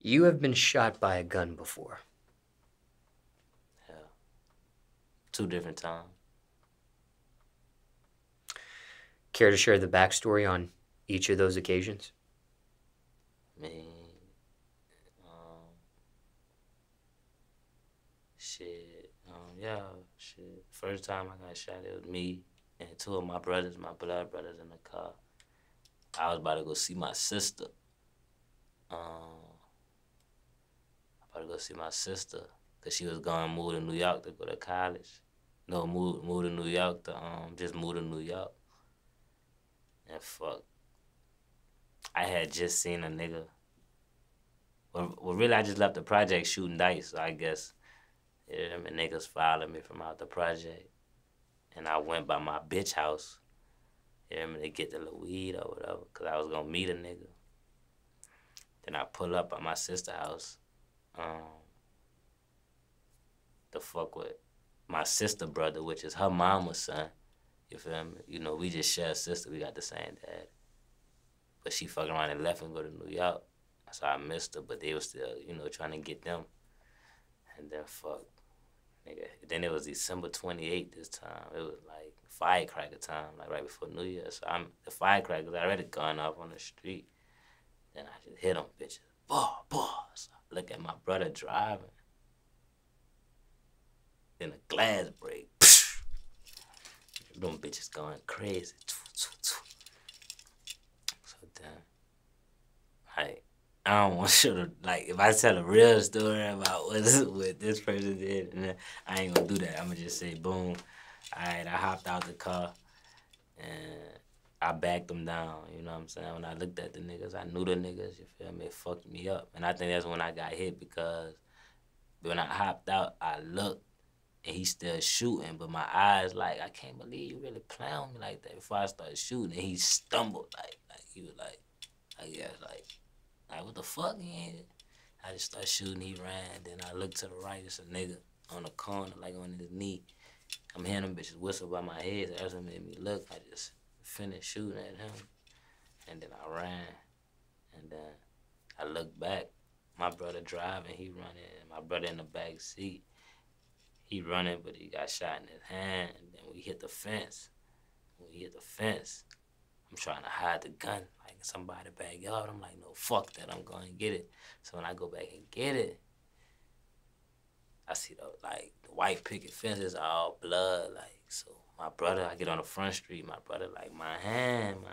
You have been shot by a gun before. Yeah. 2 different times. Care to share the backstory on each of those occasions? Man, um, yeah, shit. First time I got shot, it was me and 2 of my brothers, my blood brothers in the car. I was about to go see my sister. About to go see my sister, cause she was going to move to New York to go to college. No, move to New York to just move to New York. And fuck, I had just seen a nigga. Well, really, I just left the project shooting dice, so I guess them niggas followed me from out the project. And I went by my bitch house, to get the little weed or whatever, because I was going to meet a nigga. Then I pull up at my sister's house to fuck with my sister brother, which is her mama's son. You feel me? You know, we just share a sister. We got the same dad. But she fucking around and left and go to New York. So I missed her, but they was still, trying to get them. And then fuck, nigga. Then it was December 28th this time. It was like firecracker time, like right before New Year. So the firecrackers already gone off on the street. Then I just hit them bitches. Boah, boah. So I look at my brother driving. Then a glass break. Them bitches going crazy. So then, I don't want to if I tell a real story about what this person did, and I ain't gonna do that. I'm gonna just say, boom. All right, I hopped out the car, and I backed them down, you know what I'm saying? When I looked at the niggas, I knew the niggas, you feel me? It fucked me up. And I think that's when I got hit, because when I hopped out, I looked, and he's still shooting, but my eyes I can't believe you really playing on me like that. Before I started shooting, and he stumbled, he was what the fuck? I just started shooting, he ran, then I looked to the right, it's a nigga on the corner, on his knee. I'm hearing them bitches whistle by my head, so that's what made me look. I just finished shooting at him, and then I ran, and then I looked back. My brother driving, he running, and my brother in the back seat. He running, but he got shot in his hand, and then we hit the fence. I'm trying to hide the gun, in somebody's backyard. I'm like, no, fuck that, I'm going to get it. So when I go back and get it, I see the white picket fence is all blood, so my brother, I get on the front street, my brother my hand.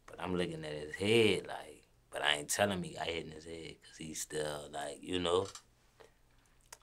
But I'm looking at his head, but I ain't telling me I hit in his head, because he's still,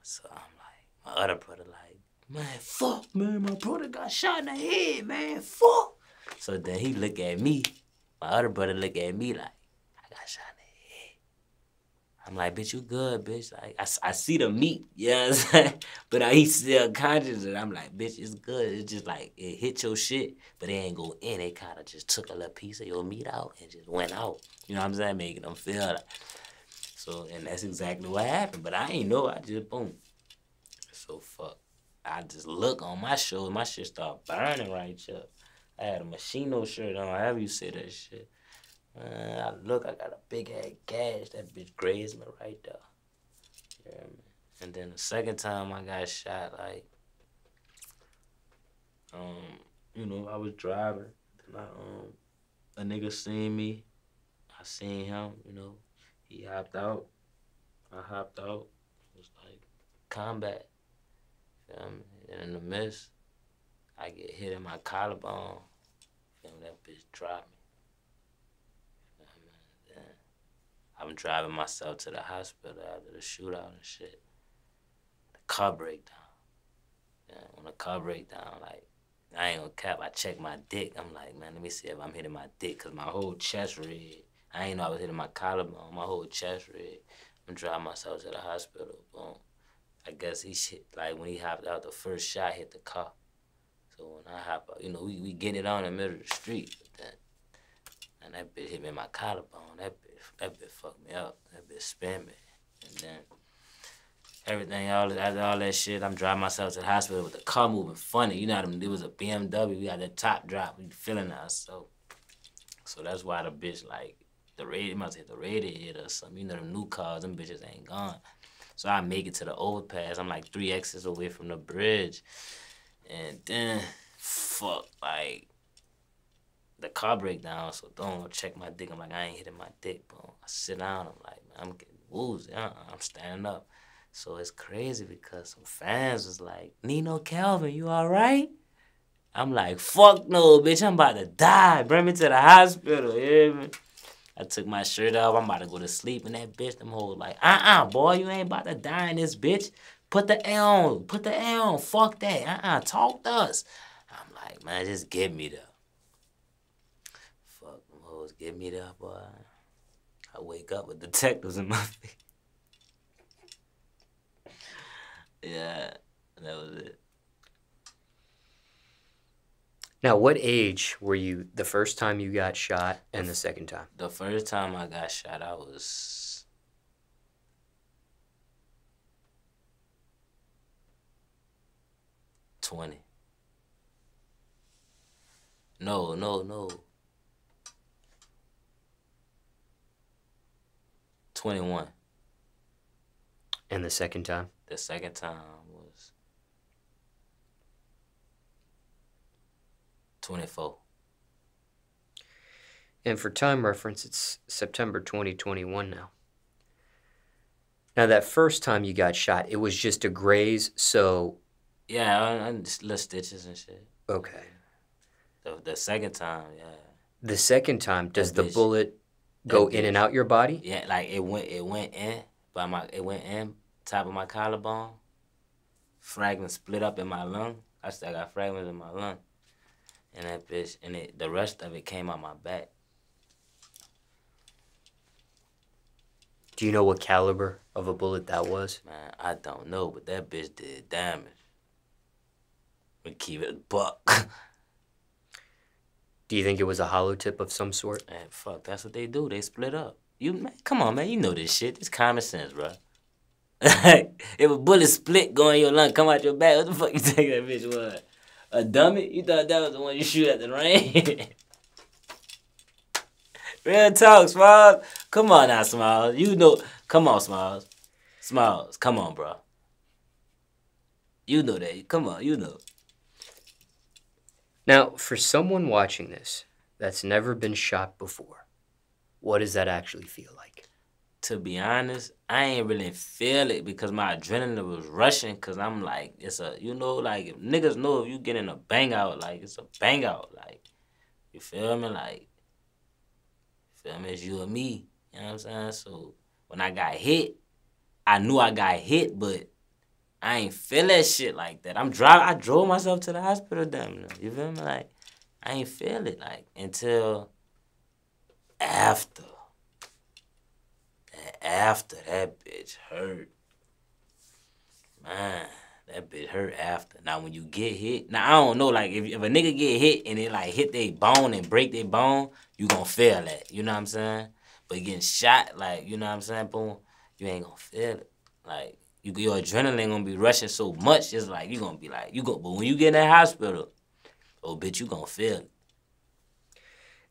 So I'm my other brother man, fuck, man, my brother got shot in the head, man, fuck. So then he look at me, my other brother look at me I got shot in the head. I'm like, bitch, you good, bitch. I see the meat, you know what I'm saying? But he's still conscious, and I'm like, bitch, it's good. It's just it hit your shit, but it ain't go in. It kind of just took a little piece of your meat out and just went out. You know what I'm saying? Making them feel So, and that's exactly what happened. But I ain't know. I just, boom. So, fuck. I just look on my shoulder. My shit start burning right up. I had a Machino shirt on, however you say that shit. I look, I got a big ass gash. That bitch grazed me right there. Yeah, man. And then the second time I got shot, I was driving. Then a nigga seen me. I seen him, he hopped out. I hopped out. It was combat. And in the midst, I get hit in my collarbone. That bitch dropped me. Then I'm driving myself to the hospital after the shootout and shit. The car breakdown. When the car breakdown, I ain't gonna cap, I check my dick. I'm like, man, let me see if I'm hitting my dick, because my whole chest red. I ain't know I was hitting my collarbone, my whole chest red. I'm driving myself to the hospital, boom. I guess he shit, when he hopped out, the first shot hit the car. So when I hop out, we get it on in the middle of the street, but then, and that bitch hit me in my collarbone. That bitch fucked me up. That bitch spin me. And then everything, after all that shit, I'm driving myself to the hospital with the car moving funny. You know how it was a BMW. We got that top drop. We feeling ourselves. So that's why the bitch It must hit the radiator or something. You know, them new cars, them bitches ain't gone. So I make it to the overpass. I'm like 3 exits away from the bridge. And then, fuck, like, the car break down, so don't check my dick. I'm like, I ain't hitting my dick, bro. I sit down, I'm like, man, I'm getting woozy. I'm standing up. So it's crazy because some fans was like, Neno Calvin, you all right? I'm like, fuck no, bitch, I'm about to die. Bring me to the hospital, you hear me? I took my shirt off, I'm about to go to sleep, and that bitch, them hoes like, boy, you ain't about to die in this bitch. Put the L on, fuck that, talk to us. I'm like, man, just get me there. Fuck, them hoes, get me there, boy. I wake up with detectives in my face. Yeah, that was it. Now, what age were you the first time you got shot and the second time? The first time I got shot, I was 20. No. 21. And the second time? The second time was 24. And for time reference, it's September 2021 now. Now, that first time you got shot, it was just a graze, so... Yeah, I just little stitches and shit. Okay. The second time, yeah. The second time, does the bullet go in and out your body? Yeah, like it went in it went in top of my collarbone. Fragments split up in my lung. I still got fragments in my lung. And that bitch, the rest of it came out my back. Do you know what caliber of a bullet that was? Man, I don't know, but that bitch did damage. We keep it a buck. Do you think it was a hollow tip of some sort? Man, fuck, that's what they do. They split up. Man, come on, man, you know this shit. It's common sense, bro. If a bullet split go in your lung, come out your back, what the fuck you think that bitch was? A dummy? You thought that was the one you shoot at the range? Real talk, Smallz. Come on now, Smallz. You know, come on, Smallz. Smallz, come on, bro. You know that. Come on, you know. Now, for someone watching this that's never been shot before, what does that actually feel like? To be honest, I ain't really feel it because my adrenaline was rushing because I'm like, it's a, you know, like, if niggas know if you get in a bang out, like, it's a bang out. Like, you feel me? Like, feel me? It's you and me. You know what I'm saying? So, when I got hit, I knew I got hit, but I ain't feel that shit like that. I drove myself to the hospital, damn. You feel me? Like, I ain't feel it, like, until after. After that bitch hurt. Man, that bitch hurt after. Now, when you get hit, now, I don't know, like, if a nigga get hit and it, like, hit their bone and break their bone, you gonna feel that. You know what I'm saying? But getting shot, like, you know what I'm saying, boom, you ain't gonna feel it. Like, your adrenaline gonna be rushing so much, it's like, you gonna be like, but when you get in that hospital, oh, bitch, you gonna feel it.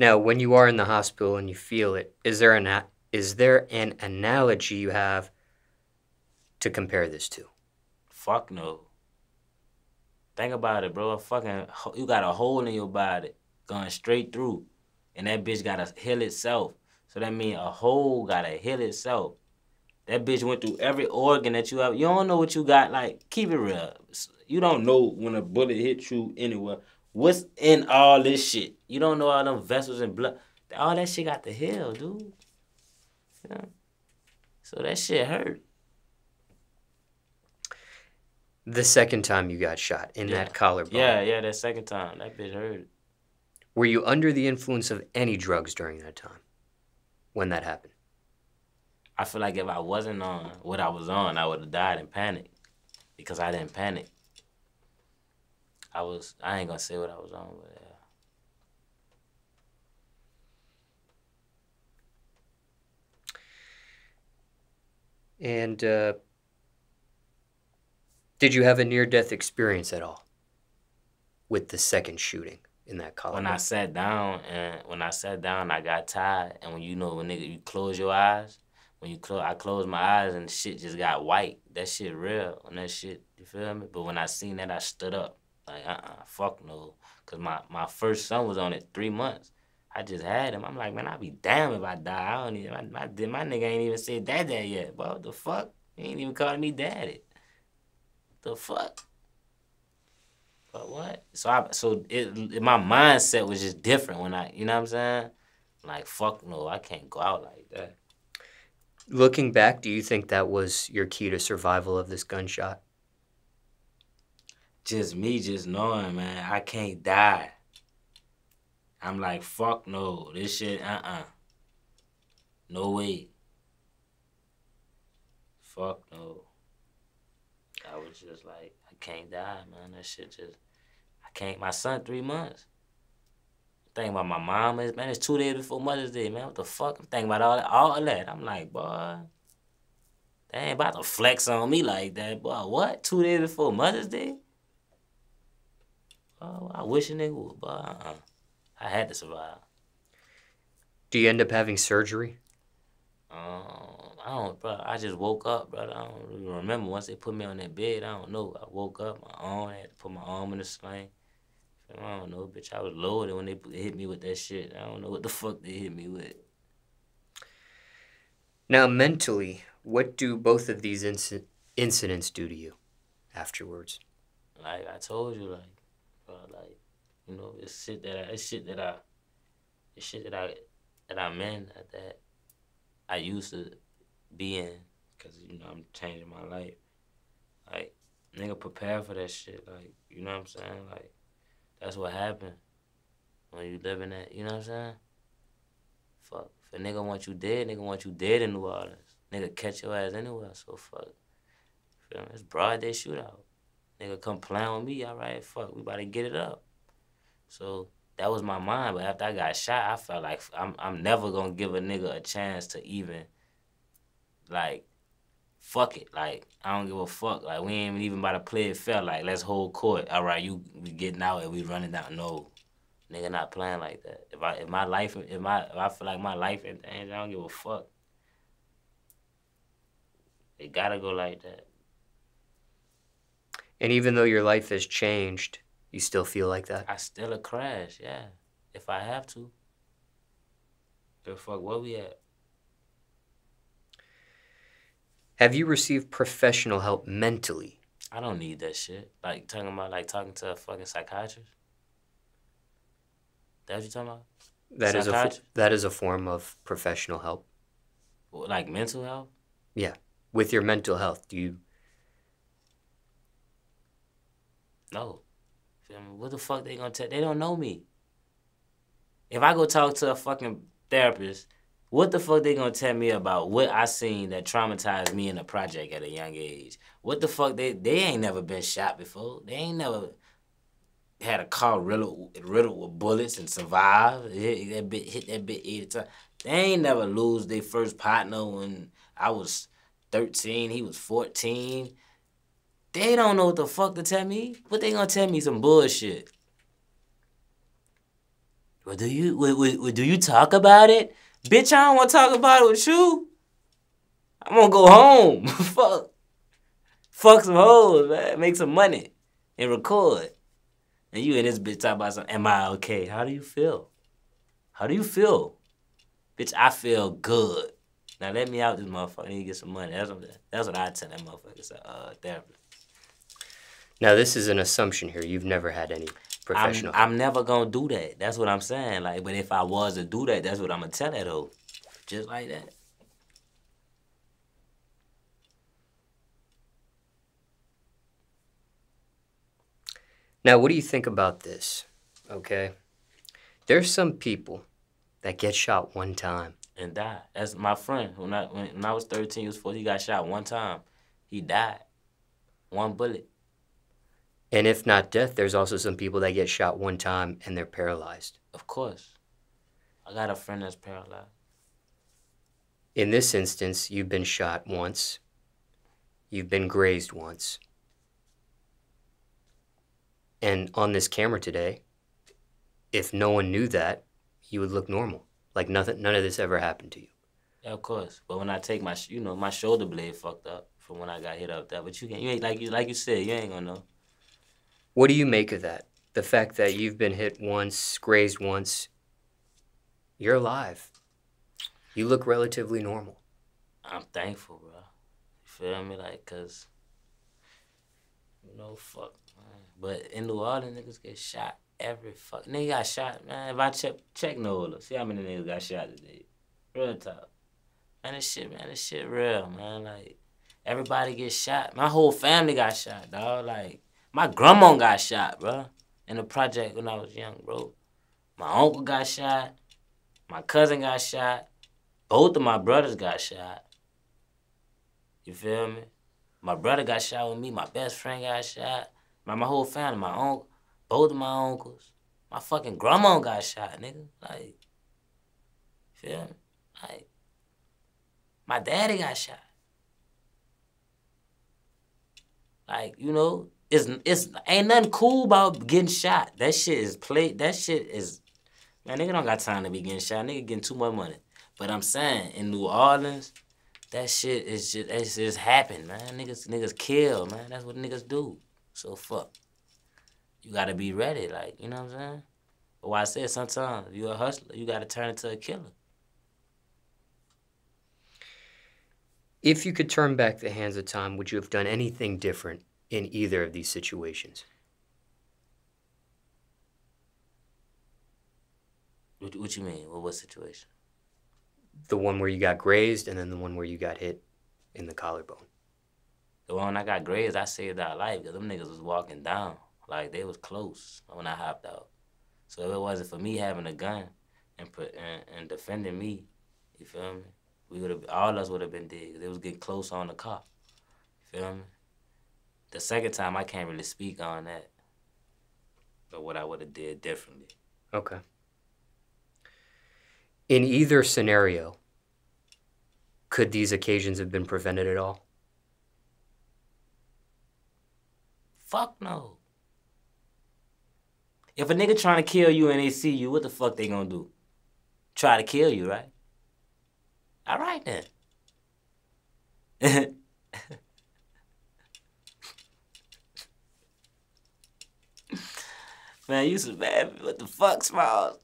Now, when you are in the hospital and you feel it, is there an analogy you have to compare this to? Fuck no. Think about it, bro. You got a hole in your body going straight through, and that bitch gotta heal itself. So that means a hole gotta heal itself. That bitch went through every organ that you have. You don't know what you got. Like, keep it real. You don't know when a bullet hit you anywhere. What's in all this shit? You don't know all them vessels and blood. All that shit got to heal, dude. Yeah. So that shit hurt. The second time you got shot in that collarbone. Yeah, that second time. That bitch hurt. Were you under the influence of any drugs during that time when that happened? I feel like if I wasn't on what I was on, I would have died in panic because I didn't panic. I ain't gonna say what I was on, but yeah. And did you have a near-death experience at all with the second shooting? in that When column? I sat down, I got tired. And when when nigga, you close your eyes, I closed my eyes and shit just got white. That shit real. And that shit, you feel me? But when I seen that, I stood up. Like, fuck no. Cause my first son was on it 3 months. I just had him. I'm like, man, I'll be damned if I die. I don't even, my nigga ain't even said dad yet. Bro, what the fuck? He ain't even calling me daddy. The fuck? But what? My mindset was just different when you know what I'm saying? Like, fuck no, I can't go out like that. Looking back, do you think that was your key to survival of this gunshot? Just me just knowing, man, I can't die. I'm like, fuck no, this shit, no way. Fuck no. I was just like, I can't die, man. That shit just, I can't. My son, 3 months. Thinking about my mom, man, it's 2 days before Mother's Day, man. What the fuck? I'm thinking about all that. I'm like, boy, they ain't about to flex on me like that, boy. What? 2 days before Mother's Day? Oh, I wish a nigga would, boy. I had to survive. Do you end up having surgery? I don't, bro. I just woke up, brother. I don't even remember. Once they put me on that bed, I don't know. I woke up, I had to put my arm in the sling. I don't know, bitch. I was loaded when they hit me with that shit. I don't know what the fuck they hit me with. Now, mentally, what do both of these incidents do to you afterwards? Like I told you, like, you know, it's shit that I'm in that I used to be in, cause you know I'm changing my life. Like, nigga, prepare for that shit. Like, you know what I'm saying? Like, that's what happened when you living that. You know what I'm saying? Fuck. If a nigga want you dead in New Orleans. Nigga catch your ass anywhere. So fuck. Feel me? It's broad day shootout. Nigga come playing with me. All right, fuck. We about to get it up. So that was my mind. But after I got shot, I felt like I'm never gonna give a nigga a chance to even, like, fuck it. Like, I don't give a fuck. Like, we ain't even about to play it fair. Like, let's hold court. All right, we getting out and we running down. No, nigga, not playing like that. If I feel like my life in danger, I don't give a fuck. It gotta go like that. And even though your life has changed, you still feel like that? I still a crash, yeah. If I have to. The fuck, where we at? Have you received professional help mentally? I don't need that shit. Like, talking to a fucking psychiatrist? That what you talking about? That is a form of professional help. Like mental health? Yeah. With your mental health, do you... No. Feel me? What the fuck they gonna tell? They don't know me. If I go talk to a fucking therapist, what the fuck they gonna tell me about what I seen that traumatized me in a project at a young age? What the fuck they ain't never been shot before. They ain't never had a car riddled with bullets and survived. Hit that bit 80 times. They ain't never lose their first partner when I was 13, he was 14. They don't know what the fuck to tell me. What they gonna tell me? Some bullshit. Well, do you talk about it? Bitch, I don't want to talk about it with you. I'm gonna go home. Fuck some hoes, man. Make some money and record. And you and this bitch talk about something. Am I okay? How do you feel? How do you feel? Bitch, I feel good. Now let me out this motherfucker. I need to get some money. That's what I tell that motherfucker. Therapist. Now, this is an assumption here. You've never had any professional help. I'm never gonna do that. That's what I'm saying. Like, but if I was to do that, that's what I'm gonna tell that hoe. Just like that. Now, what do you think about this? Okay? There's some people that get shot one time and die. That's my friend. When I was 13, he was 14, he got shot one time. He died. One bullet. And if not death, there's also some people that get shot one time and they're paralyzed. Of course. I got a friend that's paralyzed. In this instance, you've been shot once. You've been grazed once. And on this camera today, if no one knew that, you would look normal. Like nothing, none of this ever happened to you. Yeah, of course. But when I take my, my shoulder blade fucked up from when I got hit up there. But you ain't like you said, you ain't gonna know. What do you make of that? The fact that you've been hit once, grazed once, you're alive. You look relatively normal. I'm thankful, bro. You feel me? Like, cause, fuck, man. But in New Orleans, niggas get shot every fuck. Nigga got shot, man. If I check New Orleans, see how many niggas got shot today. Real talk. Man, this shit real, man. Like, everybody gets shot. My whole family got shot, dog. Like, my grandma got shot, bro. In the project when I was young, bro. My uncle got shot. My cousin got shot. Both of my brothers got shot. You feel me? My brother got shot with me. My best friend got shot. My whole family, my uncle, both of my uncles. My fucking grandma got shot, nigga. Like, feel me? Like, my daddy got shot. Like, it's ain't nothing cool about getting shot. That shit is man, nigga don't got time to be getting shot. Nigga getting too much money. But I'm saying, in New Orleans, that shit is just happened, man. Niggas kill, man. That's what niggas do. So fuck. You gotta be ready, like, you know what I'm saying? But why I said sometimes, if you a hustler, you gotta turn into a killer. If you could turn back the hands of time, would you have done anything different in either of these situations? What you mean? What situation? The one where you got grazed and then the one where you got hit in the collarbone. The one I got grazed, I saved our life because them niggas was walking down. Like, they was close when I hopped out. So if it wasn't for me having a gun and defending me, you feel me? All of us would have been dead. They was getting close on the car. You feel me? The second time, I can't really speak on that. But what I would have did differently. Okay. In either scenario, could these occasions have been prevented at all? Fuck no. If a nigga trying to kill you and they see you, what the fuck they gonna do? Try to kill you, right? All right, then. Man, you some bad. What the fuck, Smallz?